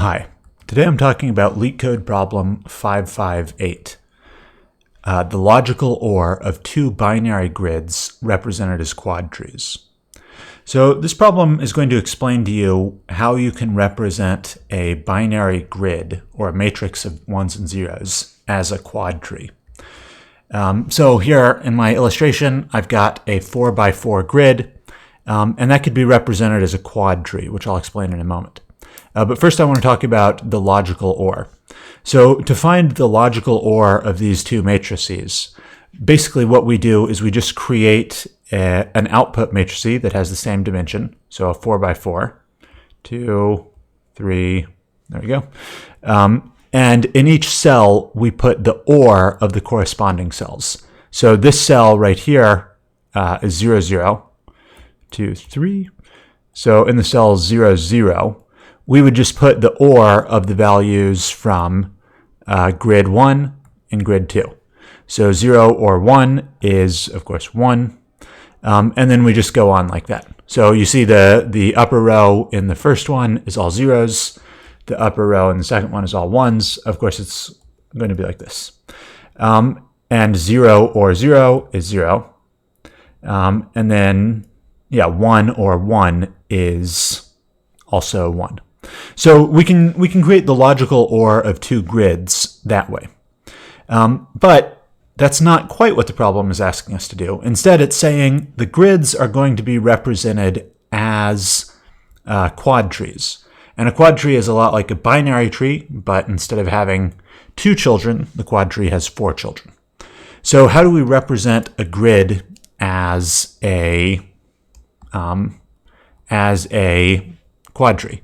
Hi, today I'm talking about LeetCode problem 558, the logical OR of two binary grids represented as QuadTrees. So this problem is going to explain to you how you can represent a binary grid or a matrix of ones and zeros as a quad tree. So here in my illustration, I've got a 4x4 grid, and that could be represented as a quad tree, which I'll explain in a moment. But first I want to talk about the logical OR. So to find the logical OR of these two matrices, basically what we do is we just create an output matrix that has the same dimension. So a 4x4, 2, 3, there we go. And in each cell, we put the OR of the corresponding cells. So this cell right here is 0, 0, 2, 3. So in the cell 0, 0, we would just put the OR of the values from grid 1 and grid 2. So 0 or 1 is, of course, 1. And then we just go on like that. So you see the upper row in the first one is all zeros. The upper row in the second one is all ones. Of course, it's going to be like this. And 0 or 0 is 0. And then, 1 or 1 is also 1. So we can create the logical OR of two grids that way. But that's not quite what the problem is asking us to do. Instead, it's saying the grids are going to be represented as quad trees. And a quad tree is a lot like a binary tree, but instead of having 2 children, the quad tree has 4 children. So how do we represent a grid as a quad tree?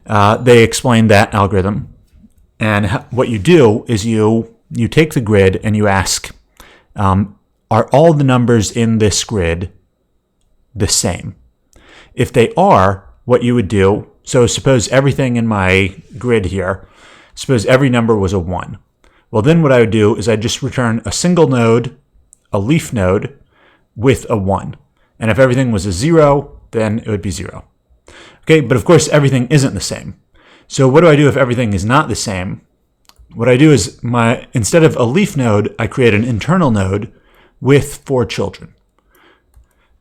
They explained that algorithm, and what you do is you take the grid and you ask, are all the numbers in this grid the same? If they are, what you would do, so suppose everything in my grid here, suppose every number was a 1. Well, then what I would do is I'd just return a single node, a leaf node, with a 1. And if everything was a 0, then it would be 0. Okay, but of course everything isn't the same. So what do I do if everything is not the same? What I do is instead of a leaf node, I create an internal node with 4 children.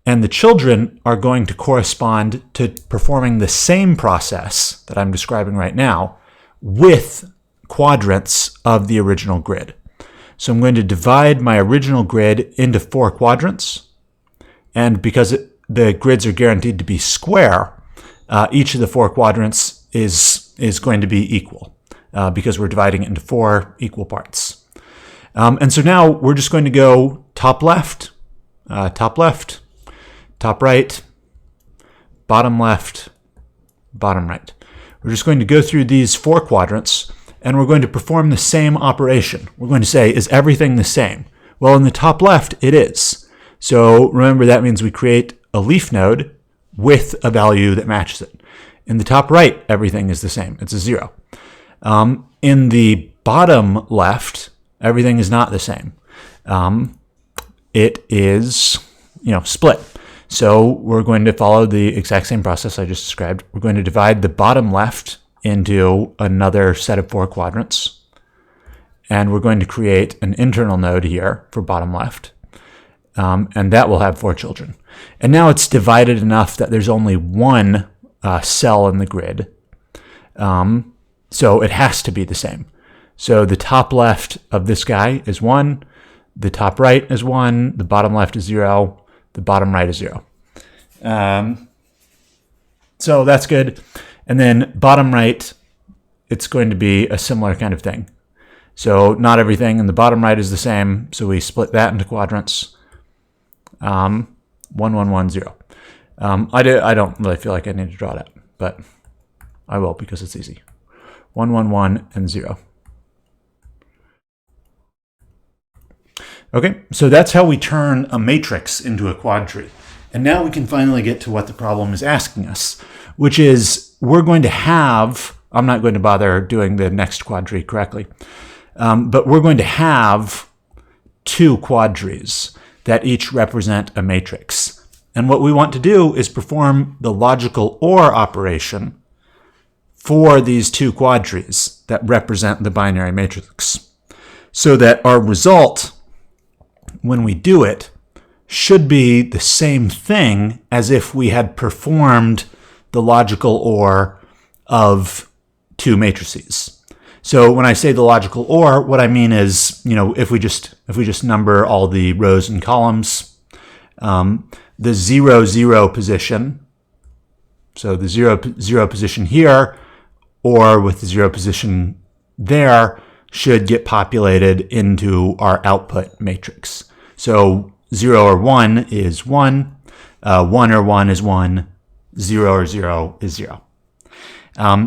And the children are going to correspond to performing the same process that I'm describing right now with quadrants of the original grid. So I'm going to divide my original grid into 4 quadrants. And because the grids are guaranteed to be square, each of the 4 quadrants is going to be equal because we're dividing it into 4 equal parts. And so now we're just going to go top left, top right, bottom left, bottom right. We're just going to go through these 4 quadrants, and we're going to perform the same operation. We're going to say, is everything the same? Well, in the top left, it is. So remember, that means we create a leaf node with a value that matches it. In the top right, everything is the same. It's a 0. In the bottom left, everything is not the same. It is, split. So we're going to follow the exact same process I just described. We're going to divide the bottom left into another set of 4 quadrants. And we're going to create an internal node here for bottom left. And that will have 4 children. And now it's divided enough that there's only 1 cell in the grid. So it has to be the same. So the top left of this guy is 1. The top right is 1. The bottom left is 0. The bottom right is 0. So that's good. And then bottom right, it's going to be a similar kind of thing. So not everything in the bottom right is the same. So we split that into quadrants. 1, 1, 1, 0. I don't really feel like I need to draw that, but I will because it's easy. 1, 1, 1, and 0. Okay, so that's how we turn a matrix into a quad tree. And now we can finally get to what the problem is asking us, which is we're going to have, I'm not going to bother doing the next quad tree correctly, but we're going to have 2 quad trees that each represent a matrix. And what we want to do is perform the logical OR operation for these two quadtrees that represent the binary matrix, so that our result, when we do it, should be the same thing as if we had performed the logical OR of two matrices. So when I say the logical OR, what I mean is, if we just number all the rows and columns, the 0, 0 position, so the 0, 0 position here, or with the 0 position there, should get populated into our output matrix. So 0 or 1 is 1, 1 or 1 is 1, 0 or 0 is 0.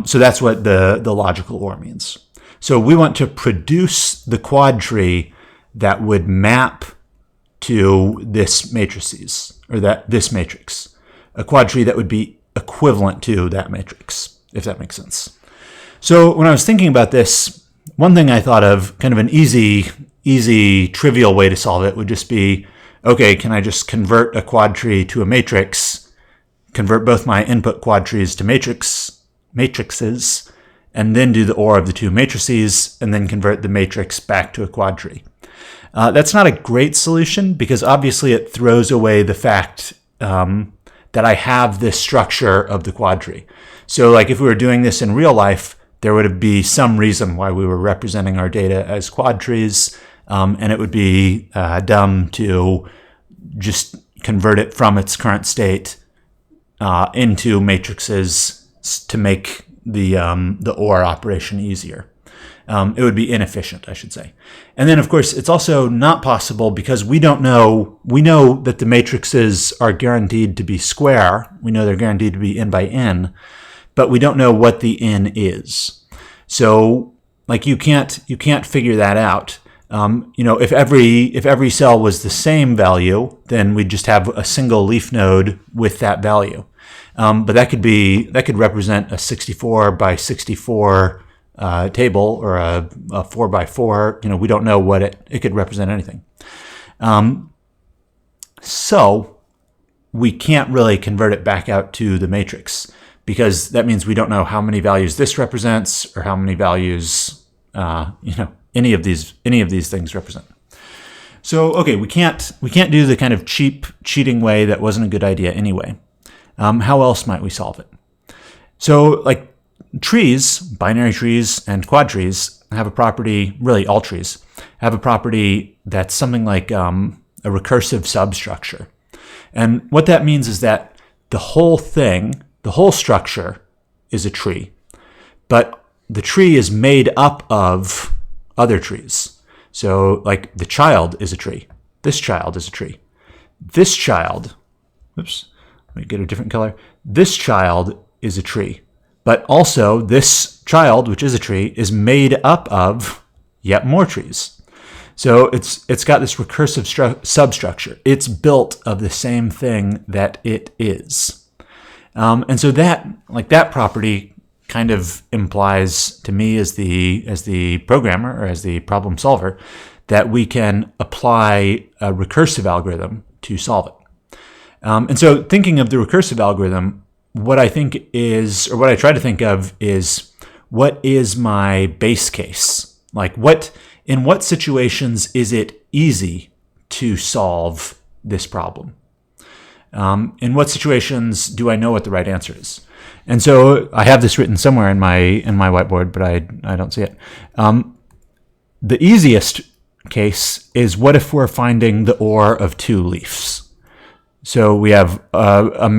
So that's what the logical OR means. So we want to produce the quadtree that would map to this matrices, or this matrix. A quadtree that would be equivalent to that matrix, if that makes sense. So when I was thinking about this, one thing I thought of, kind of an easy, trivial way to solve it would just be, okay, can I just convert a quadtree to a matrix, convert both my input quadtrees to matrices, and then do the OR of the two matrices, and then convert the matrix back to a quadtree. That's not a great solution because obviously it throws away the fact that I have this structure of the quadtree. So like if we were doing this in real life, there would be some reason why we were representing our data as quadtrees, and it would be dumb to just convert it from its current state into matrices to make the OR operation easier. It would be inefficient, I should say. And then, of course, it's also not possible because we know that the matrices are guaranteed to be square. We know they're guaranteed to be n by n, but we don't know what the n is. So, like, you can't figure that out. If every cell was the same value, then we'd just have a single leaf node with that value. But that could represent a 64 by 64 table or a 4 by 4. We don't know what it could represent anything. So we can't really convert it back out to the matrix because that means we don't know how many values this represents or how many values any of these things represent. So okay, we can't do the kind of cheating way that wasn't a good idea anyway. How else might we solve it? So like trees, binary trees and quadtrees have a property, really all trees, have a property that's something like a recursive substructure. And what that means is that the whole structure is a tree, but the tree is made up of other trees. So like the child is a tree. This child is a tree. This child, oops, let me get a different color. This child is a tree. But also this child, which is a tree, is made up of yet more trees. So it's got this recursive substructure. It's built of the same thing that it is. And so that property kind of implies to me as the programmer or as the problem solver that we can apply a recursive algorithm to solve it. And so thinking of the recursive algorithm, what I think is, or what I try to think of is, what is my base case? Like in what situations is it easy to solve this problem? In what situations do I know what the right answer is? And so I have this written somewhere in my whiteboard, but I don't see it. The easiest case is, what if we're finding the OR of two leaves? So we have a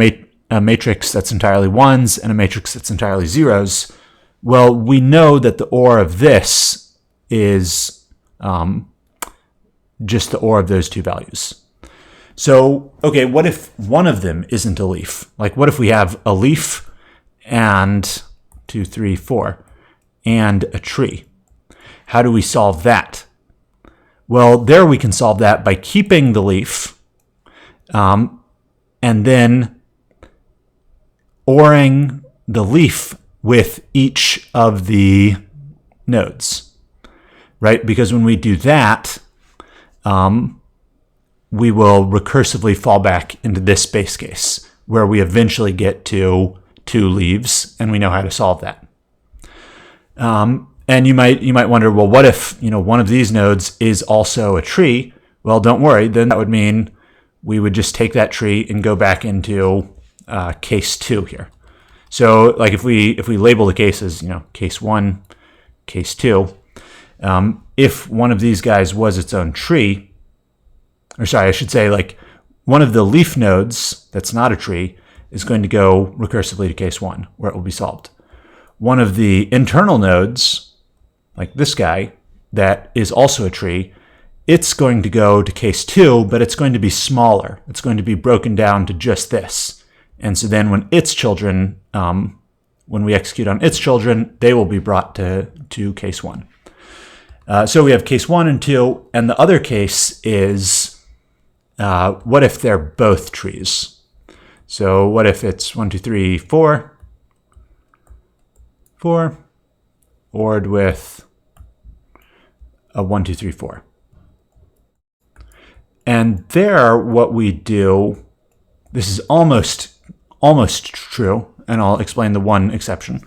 matrix that's entirely ones and a matrix that's entirely zeros. Well, we know that the OR of this is just the OR of those two values. So, okay, what if one of them isn't a leaf? Like, what if we have a leaf and 2, 3, 4 and a tree? How do we solve that? Well, there we can solve that by keeping the leaf and then ORing the leaf with each of the nodes, right? Because when we do that, we will recursively fall back into this base case where we eventually get to two leaves, and we know how to solve that. And you might wonder, well, what if one of these nodes is also a tree? Well, don't worry. Then that would mean we would just take that tree and go back into case 2 here. So like if we label the cases, case 1, case 2, if one of these guys was its own tree, or sorry, I should say like one of the leaf nodes that's not a tree is going to go recursively to case 1, where it will be solved. One of the internal nodes, like this guy, that is also a tree, it's going to go to case 2, but it's going to be smaller. It's going to be broken down to just this. And so then when its children, when we execute on its children, they will be brought to case 1. So we have case 1 and 2, and the other case is, what if they're both trees? So what if it's 1, 2, 3, 4, 4, ORed with a 1, 2, 3, 4. And there, what we do, this is almost true, and I'll explain the one exception.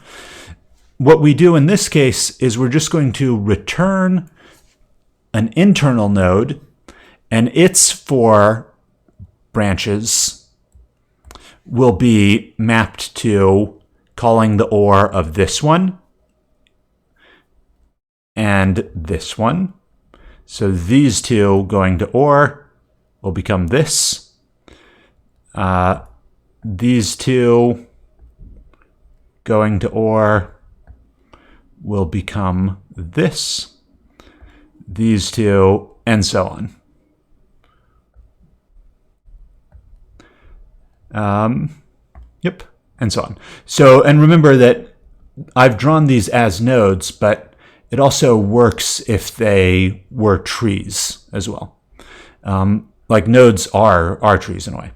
What we do in this case is we're just going to return an internal node, and its 4 branches will be mapped to calling the OR of this one and this one. So these 2 going to OR will become this. These 2 going to OR will become this. These 2, and so on. Yep, and so on. So, and remember that I've drawn these as nodes, but it also works if they were trees as well. Like nodes are trees in a way.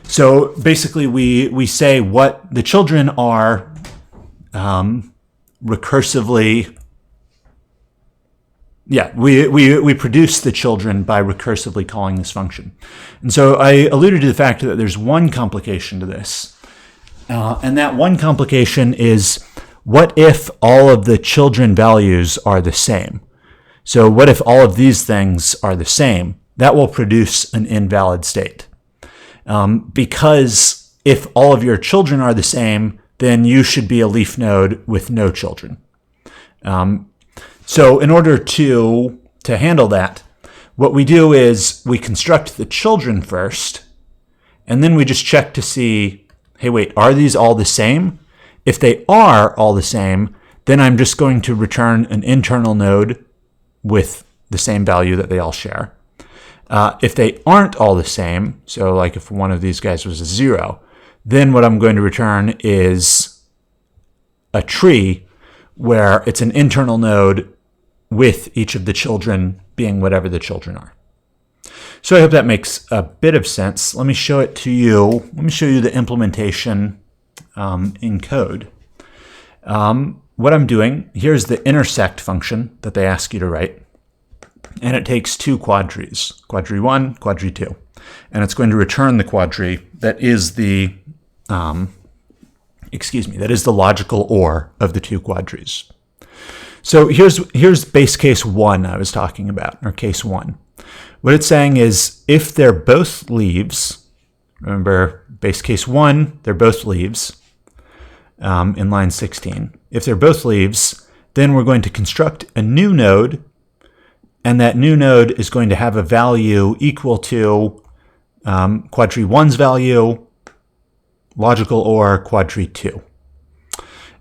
So basically we say what the children are recursively, we produce the children by recursively calling this function. And so I alluded to the fact that there's one complication to this. And that one complication is, what if all of the children values are the same? So what if all of these things are the same? That will produce an invalid state. Because if all of your children are the same, then you should be a leaf node with no children. So in order to handle that, what we do is we construct the children first, and then we just check to see, hey, wait, are these all the same? If they are all the same, then I'm just going to return an internal node with the same value that they all share. If they aren't all the same, so like if one of these guys was a 0, then what I'm going to return is a tree where it's an internal node with each of the children being whatever the children are. So I hope that makes a bit of sense. Let me show it to you. Let me show you the implementation in code. What I'm doing, here's the intersect function that they ask you to write. And it takes 2 QuadTrees, QuadTree 1, QuadTree 2. And it's going to return the QuadTree that is the, that is the logical OR of the 2 QuadTrees. So here's base case 1 I was talking about, or case 1. What it's saying is if they're both leaves, remember base case 1, they're both leaves in line 16. If they're both leaves, then we're going to construct a new node, and that new node is going to have a value equal to QuadTree 1's value, logical OR QuadTree 2.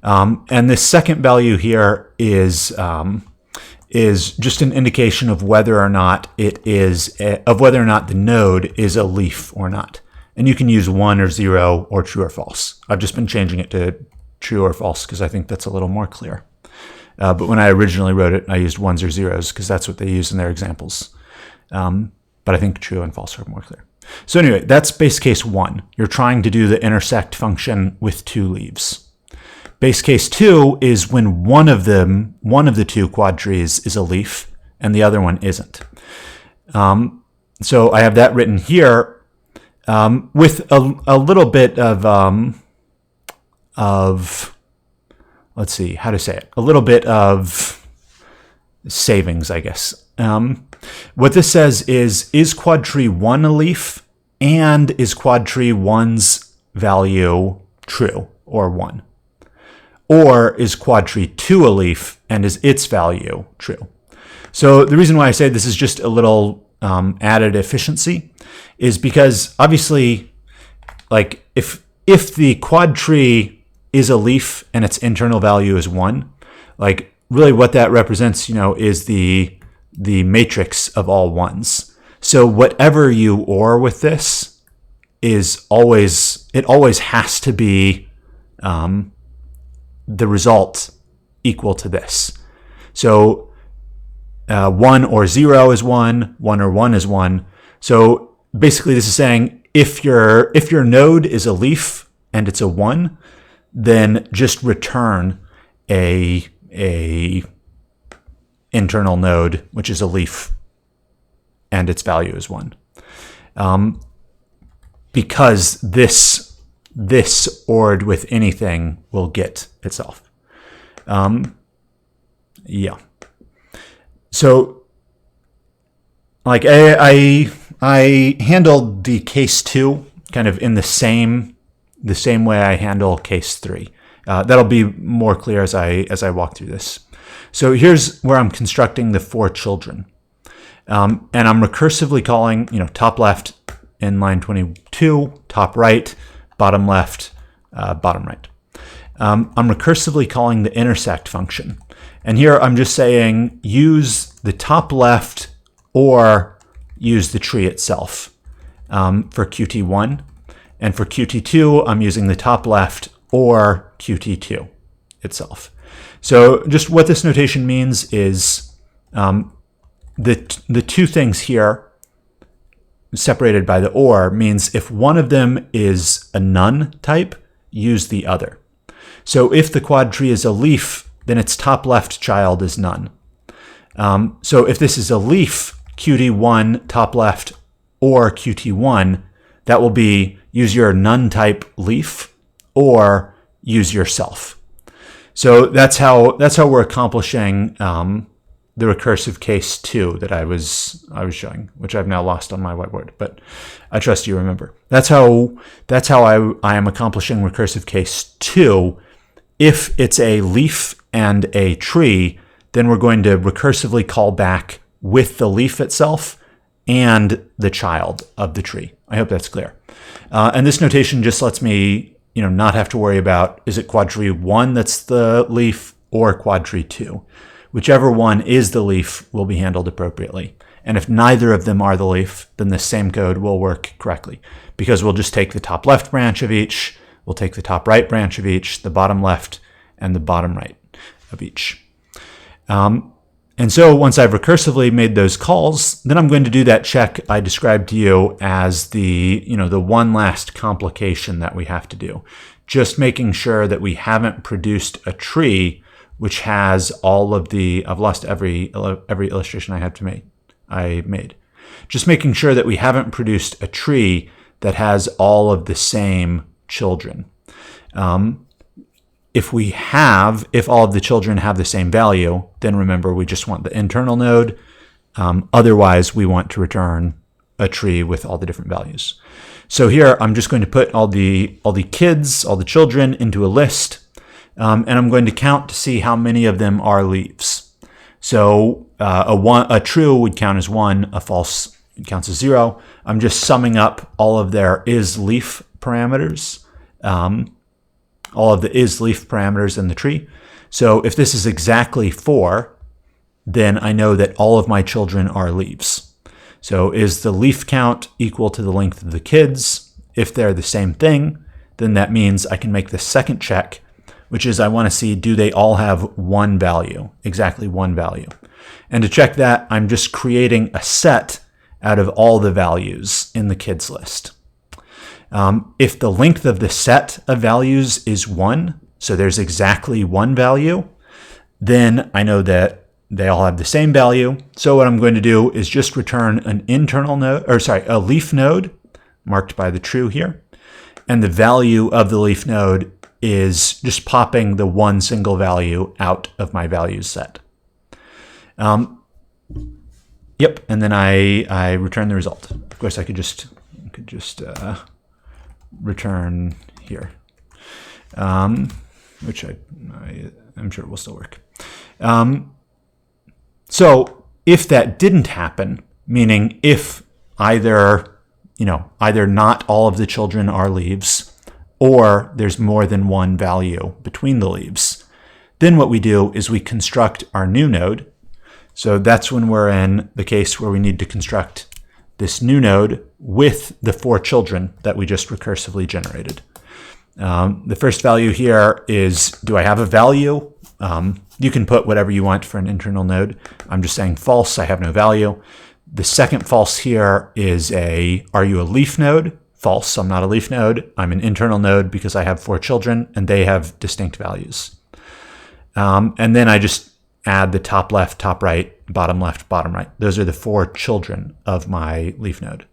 And this second value here is just an indication of whether or not whether or not the node is a leaf or not. And you can use 1 or 0 or true or false. I've just been changing it to true or false because I think that's a little more clear. But when I originally wrote it, I used 1s or 0s because that's what they use in their examples. But I think true and false are more clear. So anyway, that's base case 1. You're trying to do the intersect function with 2 leaves. Base case 2 is when one of the 2 QuadTrees is a leaf and the other one isn't. So I have that written here with a little bit of let's see how to say it, a little bit of savings, I guess. What this says is QuadTree 1 a leaf, and is QuadTree 1's value true or 1? Or is QuadTree 2 a leaf, and is its value true? So the reason why I say this is just a little added efficiency is because obviously, like if the QuadTree is a leaf and its internal value is 1, like really what that represents, is the matrix of all ones. So whatever you OR with this is always has to be the result equal to this. So 1 or 0 is 1, 1 or 1 is 1. So basically this is saying if your node is a leaf and it's a 1, then just return a internal node, which is a leaf, and its value is 1. Because this ORed with anything will get itself. Yeah. So, like I handled the case 2 kind of in the same way I handle case 3. That'll be more clear as I walk through this. So here's where I'm constructing the 4 children, and I'm recursively calling top left in line 22, top right, bottom left, bottom right. I'm recursively calling the intersect function. And here I'm just saying use the top left or use the tree itself for Qt1. And for Qt2, I'm using the top left or Qt2 itself. So just what this notation means is the two things here separated by the OR means if one of them is a none type, use the other. So if the QuadTree is a leaf, then its top left child is none. So if this is a leaf, Qt1 top left or Qt1, that will be use your none type leaf or use yourself. So that's how we're accomplishing the recursive case 2 that I was showing, which I've now lost on my whiteboard, but I trust you remember. That's how I am accomplishing recursive case 2. If it's a leaf and a tree, then we're going to recursively call back with the leaf itself and the child of the tree. I hope that's clear. And this notation just lets me, not have to worry about, is it QuadTree 1 that's the leaf or QuadTree 2? Whichever one is the leaf will be handled appropriately. And if neither of them are the leaf, then the same code will work correctly, because we'll just take the top left branch of each, we'll take the top right branch of each, the bottom left, and the bottom right of each. And so once I've recursively made those calls, then I'm going to do that check I described to you as the one last complication that we have to do. Just making sure that we haven't produced a tree which has all of the, I've lost every illustration I made. Just making sure that we haven't produced a tree that has all of the same children. If all of the children have the same value, then remember we just want the internal node. Otherwise, we want to return a tree with all the different values. So here, I'm just going to put all the kids, all the children into a list, and I'm going to count to see how many of them are leaves. So a true would count as 1, a false counts as 0. I'm just summing up all of their isLeaf parameters. All of the isLeaf parameters in the tree. So if this is exactly 4, then I know that all of my children are leaves. So is the leaf count equal to the length of the kids? If they're the same thing, then that means I can make the second check, which is I want to see, do they all have one value, exactly one value? And to check that, I'm just creating a set out of all the values in the kids list. If the length of the set of values is 1, so there's exactly one value, then I know that they all have the same value. So what I'm going to do is just return an internal node, a leaf node marked by the true here. And the value of the leaf node is just popping the one single value out of my values set. Yep, and then I return the result. Of course, I could just return here, which I'm sure will still work. So if that didn't happen, meaning if either not all of the children are leaves, or there's more than one value between the leaves, then what we do is we construct our new node. So that's when we're in the case where we need to construct this new node with the 4 children that we just recursively generated. The first value here is, do I have a value? You can put whatever you want for an internal node. I'm just saying false, I have no value. The second false here is are you a leaf node? False, I'm not a leaf node. I'm an internal node because I have 4 children and they have distinct values. And then I just add the top left, top right, bottom left, bottom right. Those are the 4 children of my leaf node.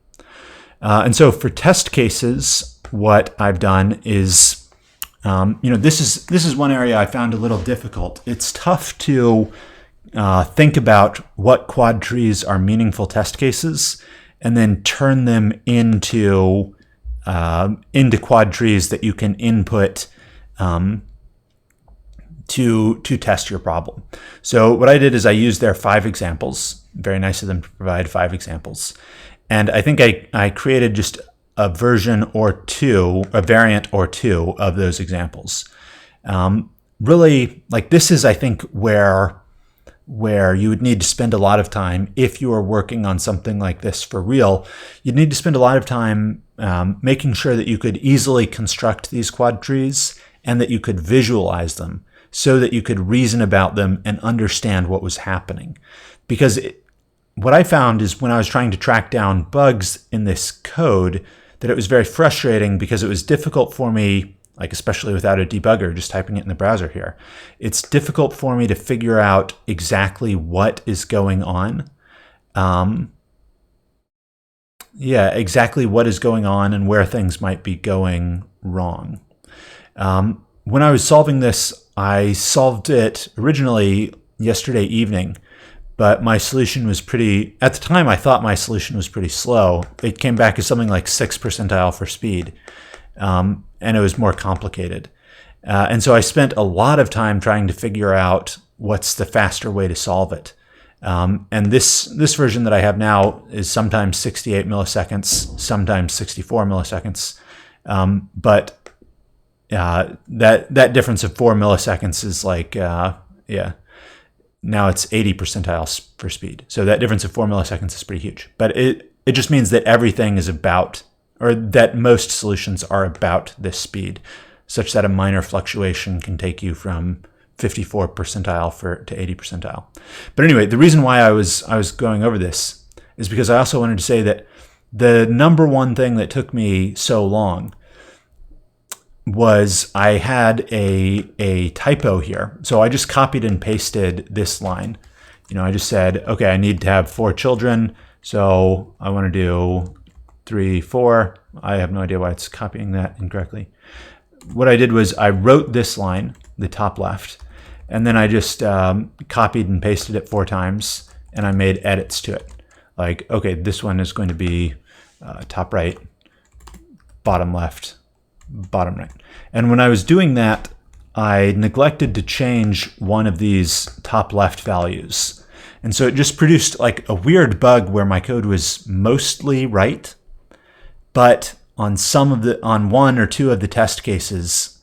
And so for test cases, what I've done is, this is one area I found a little difficult. It's tough to think about what QuadTrees are meaningful test cases and then turn them into QuadTrees that you can input to test your problem. So what I did is I used their 5 examples. Very nice of them to provide 5 examples. And I think I created just a version or 2, a variant or 2 of those examples. Really, like, this is, I think, where you would need to spend a lot of time if you are working on something like this for real. You'd need to spend a lot of time making sure that you could easily construct these QuadTrees and that you could visualize them so that you could reason about them and understand what was happening. Because what I found is when I was trying to track down bugs in this code, that it was very frustrating because it was difficult for me, like especially without a debugger, just typing it in the browser here. It's difficult for me to figure out exactly what is going on. Exactly what is going on and where things might be going wrong. When I was solving this, I solved it originally yesterday evening, but my solution was at the time I thought my solution was pretty slow. It came back as something like 6th percentile for speed, and it was more complicated. And so I spent a lot of time trying to figure out what's the faster way to solve it. And this version that I have now is sometimes 68 milliseconds, sometimes 64 milliseconds. But that difference of 4 milliseconds is like, now it's 80 percentiles for speed. So that difference of 4 milliseconds is pretty huge. But it just means that everything is about, or that most solutions are about this speed, such that a minor fluctuation can take you from 54 percentile to 80 percentile. But anyway, the reason why I was going over this is because I also wanted to say that the number one thing that took me so long was I had a typo here. So I just copied and pasted this line. I just said, okay, I need to have 4 children. So I want to do 3, 4. I have no idea why it's copying that incorrectly. What I did was I wrote this line, the top left, and then I just copied and pasted it 4 times, and I made edits to it. Like, okay, this one is going to be top right, bottom left, bottom right. And when I was doing that, I neglected to change one of these top left values. And so it just produced like a weird bug where my code was mostly right, but on one or two of the test cases,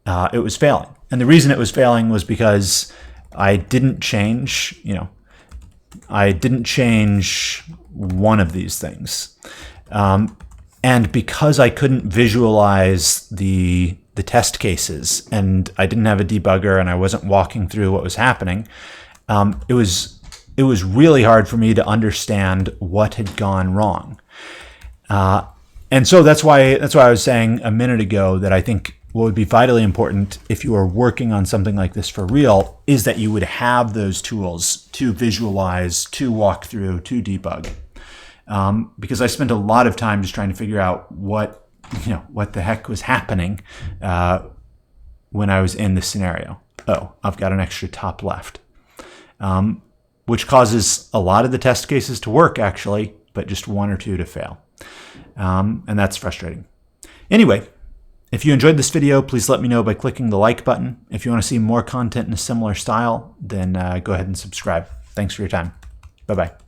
it was failing. And the reason it was failing was because I didn't change, one of these things. And because I couldn't visualize the test cases and I didn't have a debugger and I wasn't walking through what was happening, it was really hard for me to understand what had gone wrong. And so that's why I was saying a minute ago that I think what would be vitally important if you are working on something like this for real is that you would have those tools to visualize, to walk through, to debug. Because I spent a lot of time just trying to figure out what the heck was happening when I was in this scenario. Oh, I've got an extra top left, which causes a lot of the test cases to work actually, but just one or two to fail. And that's frustrating. Anyway, if you enjoyed this video, please let me know by clicking the like button. If you want to see more content in a similar style, then go ahead and subscribe. Thanks for your time. Bye-bye.